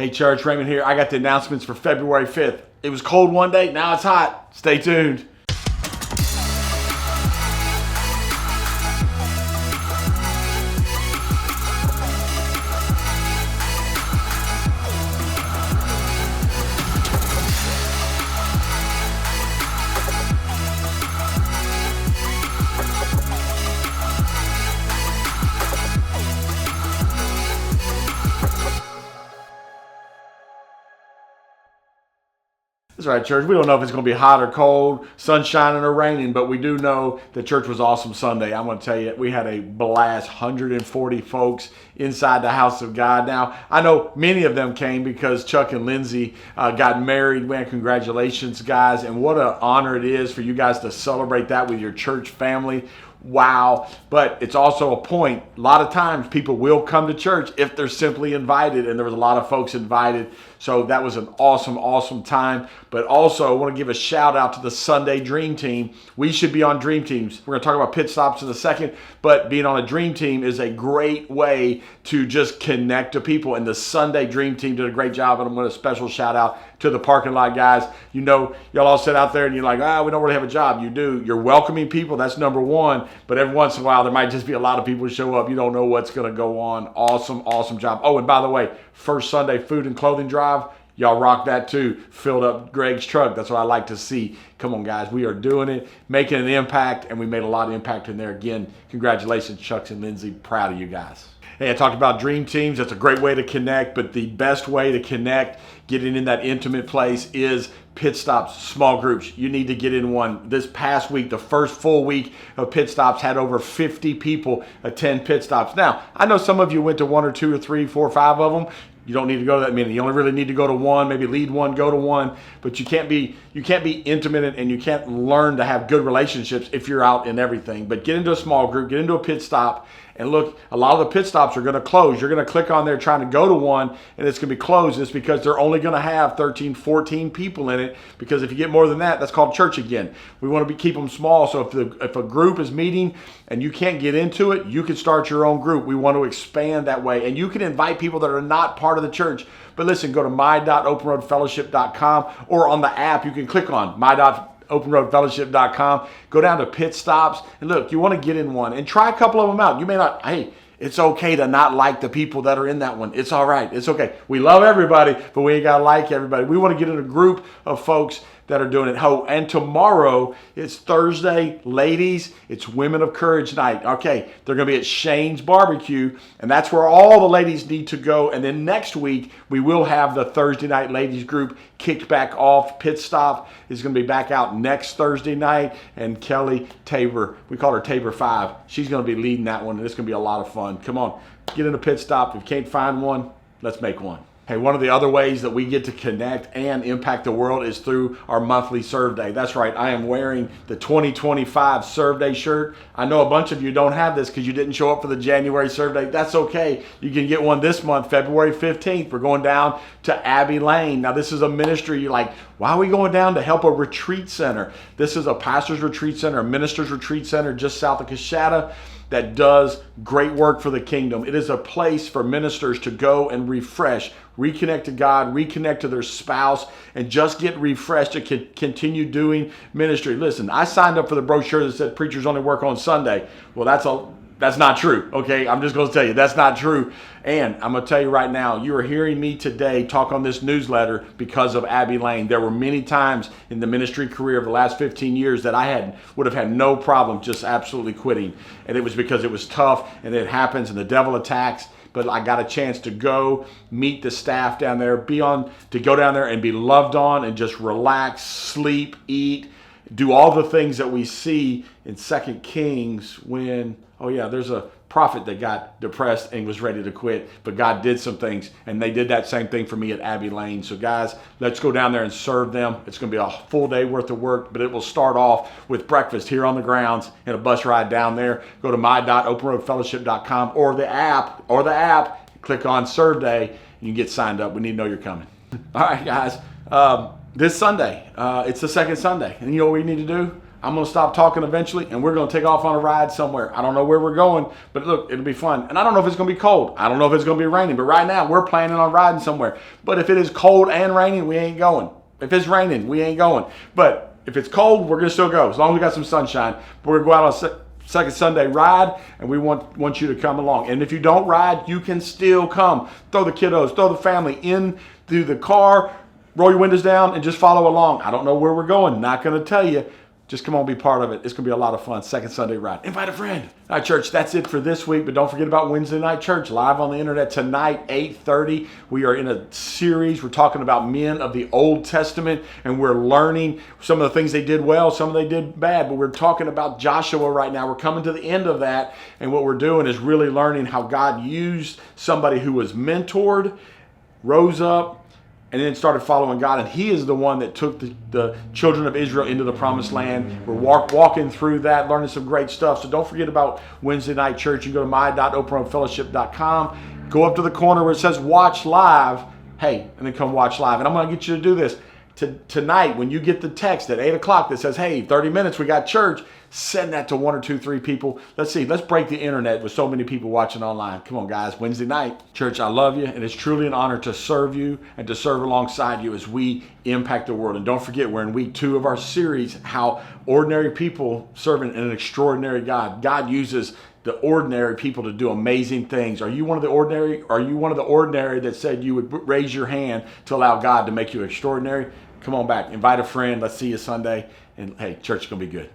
Hey church, Raymond here. I got the announcements for February 5th. It was cold one day, now it's hot. Stay tuned. That's right, church. We don't know if it's going to be hot or cold, sun shining or raining, but we do know that church was awesome Sunday. I'm going to tell you, we had a blast, 140 folks inside the house of God. Now, I know many of them came because Chuck and Lindsay got married. Man, congratulations, guys. And what an honor it is for you guys to celebrate that with your church family. Wow. But it's also a point. A lot of times people will come to church if they're simply invited, and there was a lot of folks invited. So that was an awesome, awesome time. But also I want to give a shout out to the Sunday Dream Team. We should be on Dream Teams. We're going to talk about PitStops in a second, but being on a Dream Team is a great way to just connect to people. And the Sunday Dream Team did a great job. And I'm going to special shout out to the parking lot guys. You know, y'all all sit out there and you're like, we don't really have a job. You do. You're welcoming people. That's number one. But every once in a while, there might just be a lot of people who show up. You don't know what's going to go on. Awesome, awesome job. Oh, and by the way, first Sunday food and clothing drive, y'all rock that too. Filled up Greg's truck. That's what I like to see. Come on, guys. We are doing it, making an impact, and we made a lot of impact in there. Again, congratulations, Chuck and Lindsay. Proud of you guys. Hey, I talked about dream teams. That's a great way to connect, but the best way to connect, getting in that intimate place, is PitStops, small groups. You need to get in one. This past week, the first full week of PitStops, had over 50 people attend PitStops. Now, I know some of you went to one or two or three, four or five of them. You don't need to go to that many. You only really need to go to one, maybe lead one, go to one. But you can't be intimate, and you can't learn to have good relationships if you're out in everything. But get into a small group, get into a pit stop, and look, a lot of the pit stops are going to close. You're going to click on there trying to go to one, and it's going to be closed. It's because they're only going to have 13, 14 people in it, because if you get more than that, that's called church again. We want to keep them small, so if a group is meeting and you can't get into it, you can start your own group. We want to expand that way, and you can invite people that are not part of the church. But listen, go to my.openroadfellowship.com, or on the app, you can click on my.openroadfellowship.com, go down to PitStops, and look, you want to get in one and try a couple of them out. You may not, hey, it's okay to not like the people that are in that one. It's all right. It's okay. We love everybody, but we ain't got to like everybody. We want to get in a group of folks that are doing it. Oh, and tomorrow, it's Thursday, ladies, it's Women of Courage night. Okay, they're going to be at Shane's Barbecue, and that's where all the ladies need to go. And then next week, we will have the Thursday night ladies group kicked back off. Pit Stop is going to be back out next Thursday night, and Kelly Tabor, we call her Tabor 5, she's going to be leading that one, and it's going to be a lot of fun. Come on, get in a Pit Stop. If you can't find one, let's make one. Hey, one of the other ways that we get to connect and impact the world is through our monthly Serve Day. That's right, I am wearing the 2025 Serve Day shirt. I know a bunch of you don't have this because you didn't show up for the January Serve Day. That's okay. You can get one this month, February 15th. We're going down to Abbie Lane. Now, this is a ministry. You're like, why are we going down to help a retreat center? This is a pastor's retreat center, a minister's retreat center just south of Coshada, that does great work for the kingdom. It is a place for ministers to go and refresh, reconnect to God, reconnect to their spouse, and just get refreshed to continue doing ministry. Listen, I signed up for the brochure that said preachers only work on Sunday. Well, that's not true, okay? I'm just going to tell you, that's not true. And I'm going to tell you right now, you are hearing me today talk on this newsletter because of Abbie Lane. There were many times in the ministry career of the last 15 years that I would have had no problem just absolutely quitting. And it was because it was tough, and it happens, and the devil attacks. But I got a chance to go meet the staff down there, to go down there and be loved on and just relax, sleep, eat, do all the things that we see in 2 Kings when, there's a prophet that got depressed and was ready to quit, but God did some things, and they did that same thing for me at Abbie Lane. So guys, let's go down there and serve them. It's going to be a full day worth of work, but it will start off with breakfast here on the grounds and a bus ride down there. Go to my.openroadfellowship.com or the app, click on Serve Day, and you can get signed up. We need to know you're coming. All right, guys. This Sunday, it's the second Sunday, and you know what we need to do? I'm going to stop talking eventually, and we're going to take off on a ride somewhere. I don't know where we're going, but look, it'll be fun. And I don't know if it's going to be cold. I don't know if it's going to be raining, but right now we're planning on riding somewhere. But if it is cold and raining, we ain't going. If it's raining, we ain't going. But if it's cold, we're going to still go, as long as we got some sunshine. But we're going to go out on second Sunday ride, and we want you to come along. And if you don't ride, you can still come. Throw the kiddos, throw the family in through the car, roll your windows down, and just follow along. I don't know where we're going. Not going to tell you. Just come on, be part of it. It's going to be a lot of fun. Second Sunday ride. Invite a friend. All right, church, that's it for this week. But don't forget about Wednesday night church, live on the internet tonight, 8:30. We are in a series. We're talking about men of the Old Testament, and we're learning some of the things they did well, some they did bad. But we're talking about Joshua right now. We're coming to the end of that, and what we're doing is really learning how God used somebody who was mentored, rose up, and then started following God. And he is the one that took the children of Israel into the promised land. We're walking through that, learning some great stuff. So don't forget about Wednesday night church. You go to my.openroadfellowship.com. Go up to the corner where it says watch live. Hey, and then come watch live. And I'm going to get you to do this. Tonight, when you get the text at 8 o'clock that says, hey, 30 minutes, we got church, send that to 1 or 2, 3 people. Let's see. Let's break the internet with so many people watching online. Come on, guys. Wednesday night. Church, I love you, and it's truly an honor to serve you and to serve alongside you as we impact the world. And don't forget, we're in week 2 of our series, how ordinary people serving an extraordinary God. God uses the ordinary people to do amazing things. Are you one of the ordinary? Are you one of the ordinary that said you would raise your hand to allow God to make you extraordinary? Come on back. Invite a friend. Let's see you Sunday. And hey, church is going to be good.